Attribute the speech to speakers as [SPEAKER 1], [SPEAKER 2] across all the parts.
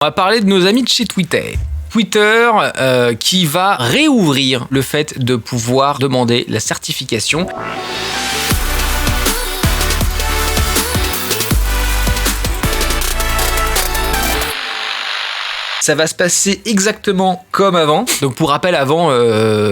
[SPEAKER 1] On va parler de nos amis de chez Twitter. Twitter qui va réouvrir le fait de pouvoir demander la certification. Ça va se passer exactement comme avant. Donc pour rappel, avant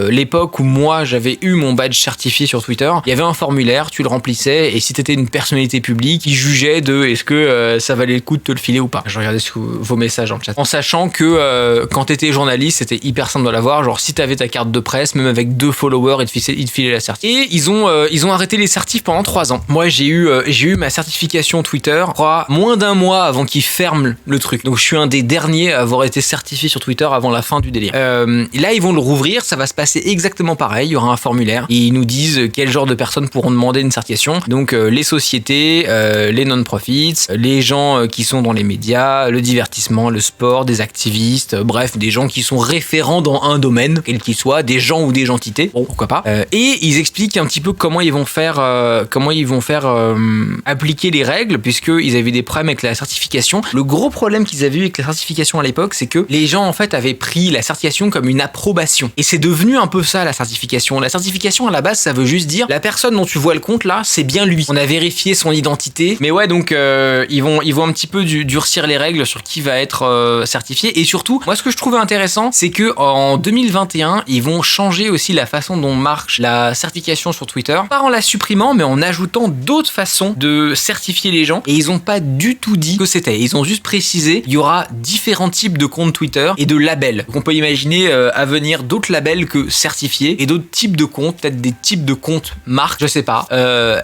[SPEAKER 1] l'époque où moi j'avais eu mon badge certifié sur Twitter, il y avait un formulaire, tu le remplissais et si t'étais une personnalité publique, il jugeait de est-ce que ça valait le coup de te le filer ou pas. Je regardais vos messages en chat. En sachant que quand t'étais journaliste, c'était hyper simple de l'avoir. Genre si t'avais ta carte de presse, même avec 2 followers, ils te filaient la certif. Et ils ont arrêté les certifs pendant 3 ans. Moi j'ai eu ma certification Twitter, je crois, moins d'un mois avant qu'ils ferment le truc. Donc je suis un des derniers à avoir été certifié sur Twitter avant la fin du délire. Là, ils vont le rouvrir, ça va se passer exactement pareil. Il y aura un formulaire et ils nous disent quel genre de personnes pourront demander une certification. Donc, les sociétés, les non-profits, les gens qui sont dans les médias, le divertissement, le sport, des activistes, bref, des gens qui sont référents dans un domaine, quel qu'il soit, des gens ou des entités, bon, pourquoi pas. Et ils expliquent un petit peu comment ils vont faire appliquer les règles, puisqu'ils avaient des problèmes avec la certification. Le gros problème qu'ils avaient eu avec la certification à l'époque, c'est que les gens en fait avaient pris la certification comme une approbation. Et c'est devenu un peu ça la certification. La certification à la base, ça veut juste dire la personne dont tu vois le compte là, c'est bien lui. On a vérifié son identité. Mais ouais, donc ils vont un petit peu durcir les règles sur qui va être certifié. Et surtout, moi ce que je trouvais intéressant, c'est que en 2021, ils vont changer aussi la façon dont marche la certification sur Twitter. Pas en la supprimant, mais en ajoutant d'autres façons de certifier les gens. Et ils ont pas du tout dit que c'était. Ils ont juste précisé, il y aura différents types de comptes Twitter et de labels. Donc on peut imaginer à venir d'autres labels que certifiés et d'autres types de comptes, peut-être des types de comptes marques, je sais pas.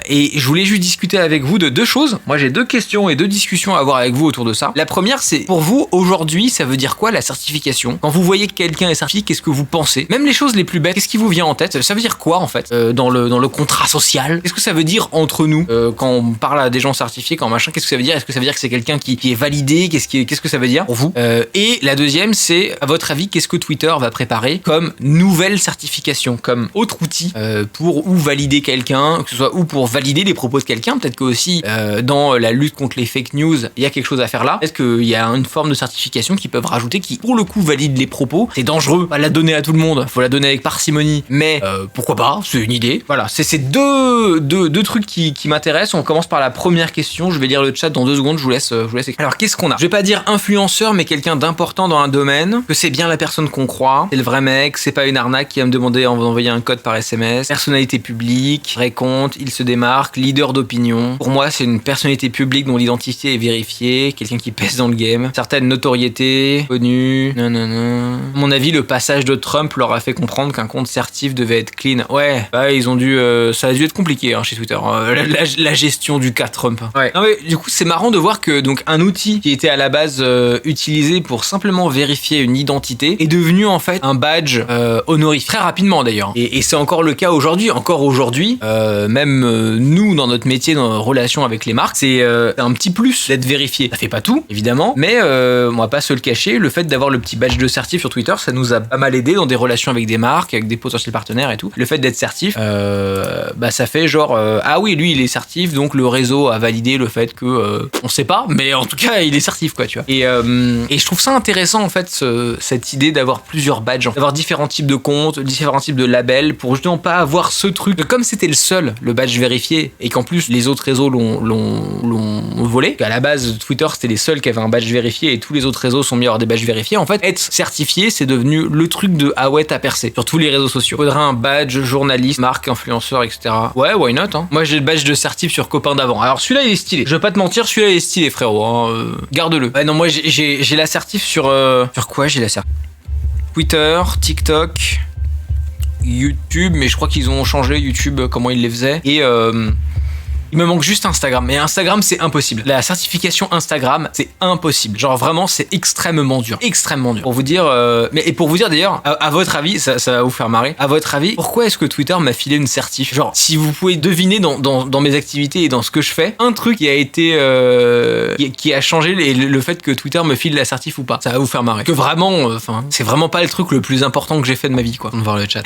[SPEAKER 1] Et je voulais juste discuter avec vous de 2 choses. Moi j'ai 2 questions et 2 discussions à avoir avec vous autour de ça. La première, c'est pour vous aujourd'hui, ça veut dire quoi la certification? Quand vous voyez que quelqu'un est certifié, qu'est-ce que vous pensez? Même les choses les plus bêtes, qu'est-ce qui vous vient en tête? Ça veut dire quoi en fait dans le contrat social? Qu'est-ce que ça veut dire entre nous quand on parle à des gens certifiés, quand machin? Qu'est-ce que ça veut dire? Est-ce que ça veut dire que c'est quelqu'un qui est validé? Qu'est-ce que ça veut dire pour vous? Et la deuxième, c'est, à votre avis, qu'est-ce que Twitter va préparer comme nouvelle certification, comme autre outil pour ou valider quelqu'un, que ce soit ou pour valider les propos de quelqu'un, peut-être que aussi dans la lutte contre les fake news, il y a quelque chose à faire là. Peut-être qu'il y a une forme de certification qu'ils peuvent rajouter qui, pour le coup, valide les propos. C'est dangereux, pas la donner à tout le monde, faut la donner avec parcimonie, mais pourquoi pas, c'est une idée. Voilà, c'est ces deux trucs qui m'intéressent. On commence par la première question, je vais lire le chat dans 2 secondes, je vous laisse écrire. Alors, qu'est-ce qu'on a? Je vais pas dire influenceur, mais quelqu'un d'important dans un domaine, que c'est bien la personne qu'on croit, c'est le vrai mec, c'est pas une arnaque qui va me demander d'envoyer un code par SMS, personnalité publique, vrai compte, il se démarque, leader d'opinion. Pour moi, c'est une personnalité publique dont l'identité est vérifiée, quelqu'un qui pèse dans le game, certaine notoriété, connu, non. À mon avis, le passage de Trump leur a fait comprendre qu'un compte certif devait être clean. Ouais, bah, ils ont dû, ça a dû être compliqué chez Twitter, la gestion du cas Trump. Ouais. Non mais du coup, c'est marrant de voir que donc un outil qui était à la base utilisé pour simplement vérifier une identité est devenu en fait un badge honorifique très rapidement d'ailleurs. Et c'est encore le cas aujourd'hui. Encore aujourd'hui, même nous dans notre métier, dans nos relations avec les marques, c'est un petit plus d'être vérifié. Ça fait pas tout évidemment, mais on va pas se le cacher. Le fait d'avoir le petit badge de certif sur Twitter, ça nous a pas mal aidé dans des relations avec des marques, avec des potentiels partenaires et tout. Le fait d'être certif, bah ça fait genre ah oui, lui il est certif, donc le réseau a validé le fait que on sait pas, mais en tout cas il est certif quoi, tu vois. Et je trouve ça intéressant en fait cette idée d'avoir plusieurs badges, d'avoir différents types de comptes, différents types de labels pour justement pas avoir ce truc. Comme c'était le seul, le badge vérifié, et qu'en plus les autres réseaux l'ont volé, qu'à la base Twitter c'était les seuls qui avaient un badge vérifié et tous les autres réseaux sont mis à avoir des badges vérifiés. En fait, être certifié c'est devenu le truc de ah ouais t'as percé sur tous les réseaux sociaux. Faudra un badge journaliste, marque, influenceur, etc. Ouais, why not hein. Moi j'ai le badge de certif sur copain d'avant. Alors celui-là il est stylé. Je vais pas te mentir, celui-là il est stylé frérot. Hein. Garde-le. Ouais non moi j'ai l'assertif sur quoi j'ai l'assertif? Twitter, TikTok, YouTube, mais je crois qu'ils ont changé YouTube comment ils les faisaient. Et il me manque juste Instagram. Mais Instagram, c'est impossible. La certification Instagram, c'est impossible. Genre vraiment, c'est extrêmement dur. Extrêmement dur. Pour vous dire... et pour vous dire d'ailleurs, à votre avis, ça va vous faire marrer. À votre avis, pourquoi est-ce que Twitter m'a filé une certif? Genre, si vous pouvez deviner dans mes activités et dans ce que je fais, un truc qui a été... qui a changé le fait que Twitter me file la certif ou pas. Ça va vous faire marrer. Que vraiment, c'est vraiment pas le truc le plus important que j'ai fait de ma vie, quoi. On va voir le chat.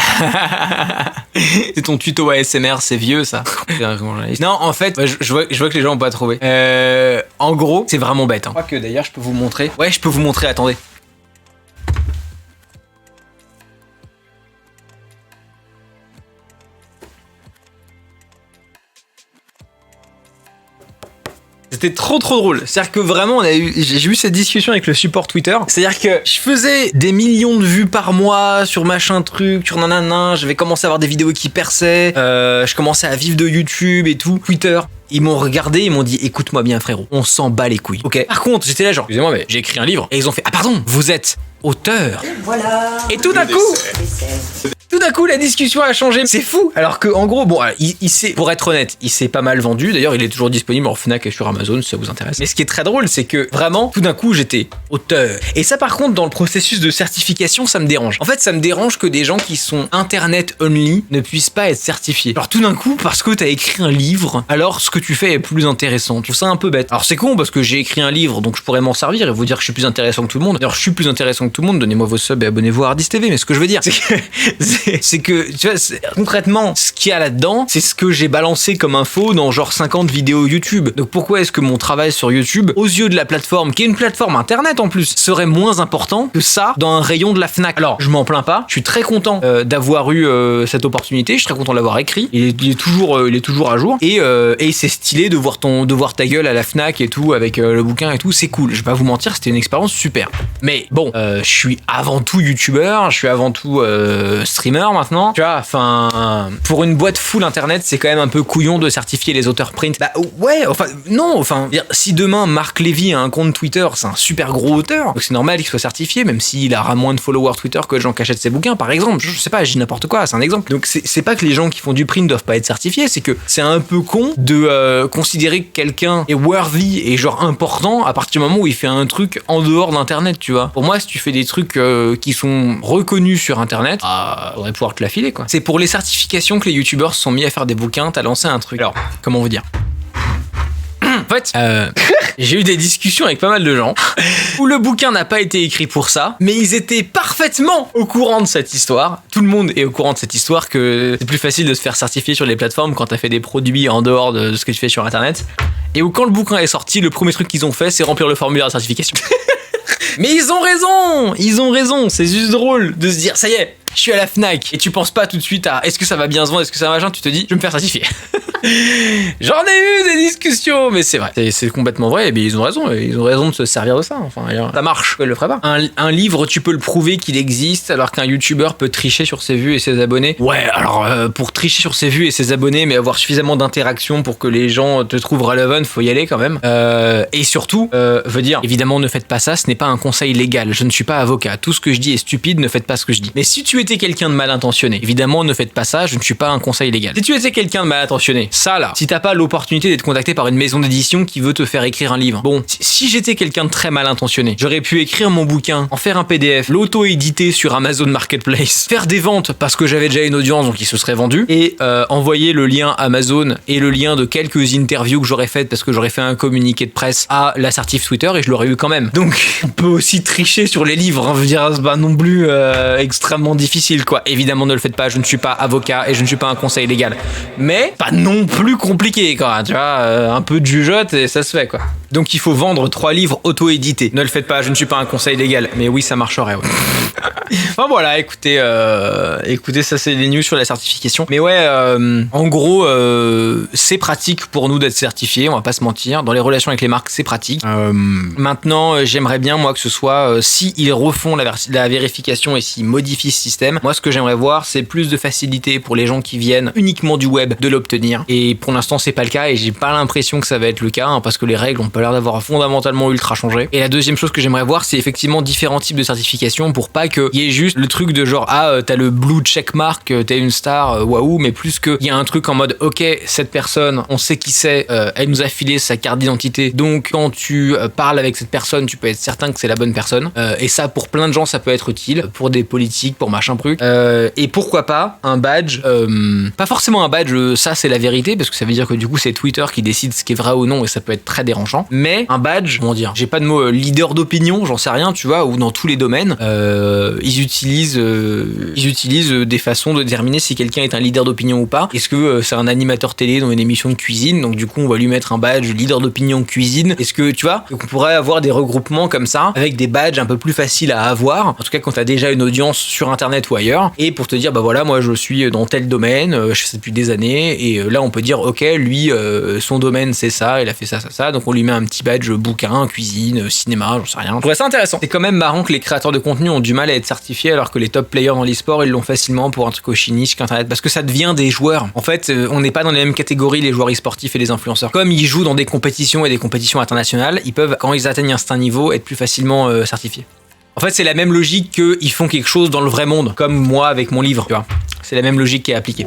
[SPEAKER 1] C'est ton tuto ASMR, c'est vieux, ça. Non, en fait, je vois que les gens ont pas trouvé. En gros, c'est vraiment bête. Hein. Je crois que d'ailleurs, je peux vous montrer. Ouais, je peux vous montrer, attendez. C'était trop drôle. C'est-à-dire que vraiment, j'ai eu cette discussion avec le support Twitter. C'est-à-dire que je faisais des millions de vues par mois sur machin truc, sur nanana. J'avais commencé à avoir des vidéos qui perçaient. Je commençais à vivre de YouTube et tout. Twitter. Ils m'ont regardé, ils m'ont dit écoute-moi bien frérot, on s'en bat les couilles. Ok. Par contre, j'étais là genre, excusez-moi mais j'ai écrit un livre. Et ils ont fait ah pardon, vous êtes auteur.
[SPEAKER 2] Et voilà.
[SPEAKER 1] Et tout d'un coup, la discussion a changé. C'est fou. Alors que, en gros, bon, il s'est, pour être honnête, il s'est pas mal vendu. D'ailleurs, il est toujours disponible en Fnac et sur Amazon si ça vous intéresse. Mais ce qui est très drôle, c'est que vraiment, tout d'un coup, j'étais auteur. Et ça, par contre, dans le processus de certification, ça me dérange. En fait, ça me dérange que des gens qui sont internet only ne puissent pas être certifiés. Alors, tout d'un coup, parce que t'as écrit un livre, alors ce que tu fais est plus intéressant. Je trouve ça un peu bête. Alors, c'est con parce que j'ai écrit un livre, donc je pourrais m'en servir et vous dire que je suis plus intéressant que tout le monde. D'ailleurs, je suis plus intéressant que tout le monde. Donnez-moi vos subs et abonnez-vous à Hardis TV. Mais ce que je veux dire, c'est que, tu vois, concrètement, ce qu'il y a là-dedans, c'est ce que j'ai balancé comme info dans genre 50 vidéos YouTube. Donc pourquoi est-ce que mon travail sur YouTube, aux yeux de la plateforme, qui est une plateforme internet en plus, serait moins important que ça dans un rayon de la Fnac? Alors, je m'en plains pas, je suis très content d'avoir eu cette opportunité, je suis très content de l'avoir écrit, il est toujours à jour, et c'est stylé de voir ta gueule à la Fnac et tout, avec le bouquin et tout, c'est cool, je vais pas vous mentir, c'était une expérience super. Mais bon, je suis avant tout YouTubeur, je suis avant tout streamer maintenant, tu vois, enfin, pour une boîte full internet, c'est quand même un peu couillon de certifier les auteurs print. Bah ouais, enfin, non, enfin, si demain Marc Lévy a un compte Twitter, c'est un super gros auteur, donc c'est normal qu'il soit certifié, même s'il aura moins de followers Twitter que les gens qui achètent ses bouquins, par exemple, je sais pas, je dis n'importe quoi, c'est un exemple. Donc c'est pas que les gens qui font du print doivent pas être certifiés, c'est que c'est un peu con de considérer que quelqu'un est worthy et genre important à partir du moment où il fait un truc en dehors d'internet, tu vois. Pour moi, si tu fais des trucs qui sont reconnus sur internet, on va pouvoir te l'affiler, quoi. C'est pour les certifications que les youtubeurs se sont mis à faire des bouquins, t'as lancé un truc. Alors, comment vous dire? En fait, j'ai eu des discussions avec pas mal de gens où le bouquin n'a pas été écrit pour ça, mais ils étaient parfaitement au courant de cette histoire. Tout le monde est au courant de cette histoire, que c'est plus facile de se faire certifier sur les plateformes quand t'as fait des produits en dehors de ce que tu fais sur internet. Et où quand le bouquin est sorti, le premier truc qu'ils ont fait, c'est remplir le formulaire de certification. Mais ils ont raison, c'est juste drôle de se dire ça y est, je suis à la Fnac, et tu penses pas tout de suite à est-ce que ça va bien se vendre, est-ce que ça va machin, tu te dis je vais me faire certifier. J'en ai eu des discussions, mais c'est vrai, c'est complètement vrai, et bien ils ont raison de se servir de ça, enfin ça marche, pourquoi ils le feraient pas? Un livre, tu peux le prouver qu'il existe, alors qu'un youtubeur peut tricher sur ses vues et ses abonnés. Ouais, alors pour tricher sur ses vues et ses abonnés, mais avoir suffisamment d'interactions pour que les gens te trouvent relevant, faut y aller quand même. Et surtout, veux dire, évidemment ne faites pas ça, ce n'est pas un conseil légal, je ne suis pas avocat, tout ce que je dis est stupide, ne faites pas ce que je dis. Mais si tu étais quelqu'un de mal intentionné, évidemment ne faites pas ça, je ne suis pas un conseil légal. Si tu étais quelqu'un de mal intentionné, ça là, si t'as pas l'opportunité d'être contacté par une maison d'édition qui veut te faire écrire un livre, bon, si j'étais quelqu'un de très mal intentionné, j'aurais pu écrire mon bouquin, en faire un PDF, l'auto-éditer sur Amazon Marketplace, faire des ventes parce que j'avais déjà une audience donc il se serait vendu, et envoyer le lien Amazon et le lien de quelques interviews que j'aurais faites parce que j'aurais fait un communiqué de presse à l'assertif Twitter et je l'aurais eu quand même. Donc on peut aussi tricher sur les livres, hein, je veux dire, c'est pas non plus extrêmement difficile quoi. Évidemment ne le faites pas, je ne suis pas avocat et je ne suis pas un conseil légal, mais pas non plus compliqué quoi, tu vois, un peu de jugeote et ça se fait quoi. Donc il faut vendre 3 livres auto-édités. Ne le faites pas, je ne suis pas un conseil légal, mais oui ça marcherait, ouais. Enfin voilà, écoutez, ça c'est les news sur la certification. Mais ouais, en gros, c'est pratique pour nous d'être certifiés, on va pas se mentir. Dans les relations avec les marques, c'est pratique. Maintenant, j'aimerais bien moi que ce soit, si ils refont la vérification et s'ils modifient ce système, moi ce que j'aimerais voir, c'est plus de facilité pour les gens qui viennent uniquement du web de l'obtenir. Et pour l'instant, c'est pas le cas et j'ai pas l'impression que ça va être le cas, hein, parce que les règles ont pas l'air d'avoir fondamentalement ultra changé. Et la deuxième chose que j'aimerais voir, c'est effectivement différents types de certification pour pas qu'il y ait juste le truc de genre t'as le blue checkmark, t'es une star, waouh, mais plus qu'il y a un truc en mode ok, cette personne, on sait qui c'est, elle nous a filé sa carte d'identité, donc quand tu parles avec cette personne, tu peux être certain que c'est la bonne personne. Et ça, pour plein de gens, ça peut être utile, pour des politiques, pour machin truc. Et pourquoi pas un badge, pas forcément un badge, ça c'est la vérité, parce que ça veut dire que du coup c'est Twitter qui décide ce qui est vrai ou non, et ça peut être très dérangeant. mais un badge, comment dire, j'ai pas de mot, leader d'opinion, j'en sais rien, tu vois, ou dans tous les domaines, ils utilisent des façons de déterminer si quelqu'un est un leader d'opinion ou pas. Est-ce que c'est un animateur télé dans une émission de cuisine, donc du coup on va lui mettre un badge leader d'opinion cuisine. Est-ce que tu vois, donc on pourrait avoir des regroupements comme ça avec des badges un peu plus faciles à avoir, en tout cas quand t'as déjà une audience sur internet ou ailleurs, et pour te dire bah voilà, moi je suis dans tel domaine, je fais ça depuis des années, et là on peut dire ok, lui son domaine c'est ça, il a fait ça, donc on lui met un petit badge bouquin, cuisine, cinéma, j'en sais rien. Je trouvais ça intéressant. C'est quand même marrant que les créateurs de contenu ont du mal à être certifiés alors que les top players dans l'e-sport ils l'ont facilement pour un truc aussi niche qu'internet, parce que ça devient des joueurs. En fait, on n'est pas dans les mêmes catégories, les joueurs e-sportifs et les influenceurs. Comme ils jouent dans des compétitions et des compétitions internationales, ils peuvent, quand ils atteignent un certain niveau, être plus facilement certifiés. En fait, c'est la même logique qu'ils font quelque chose dans le vrai monde, comme moi avec mon livre, tu vois. C'est la même logique qui est appliquée.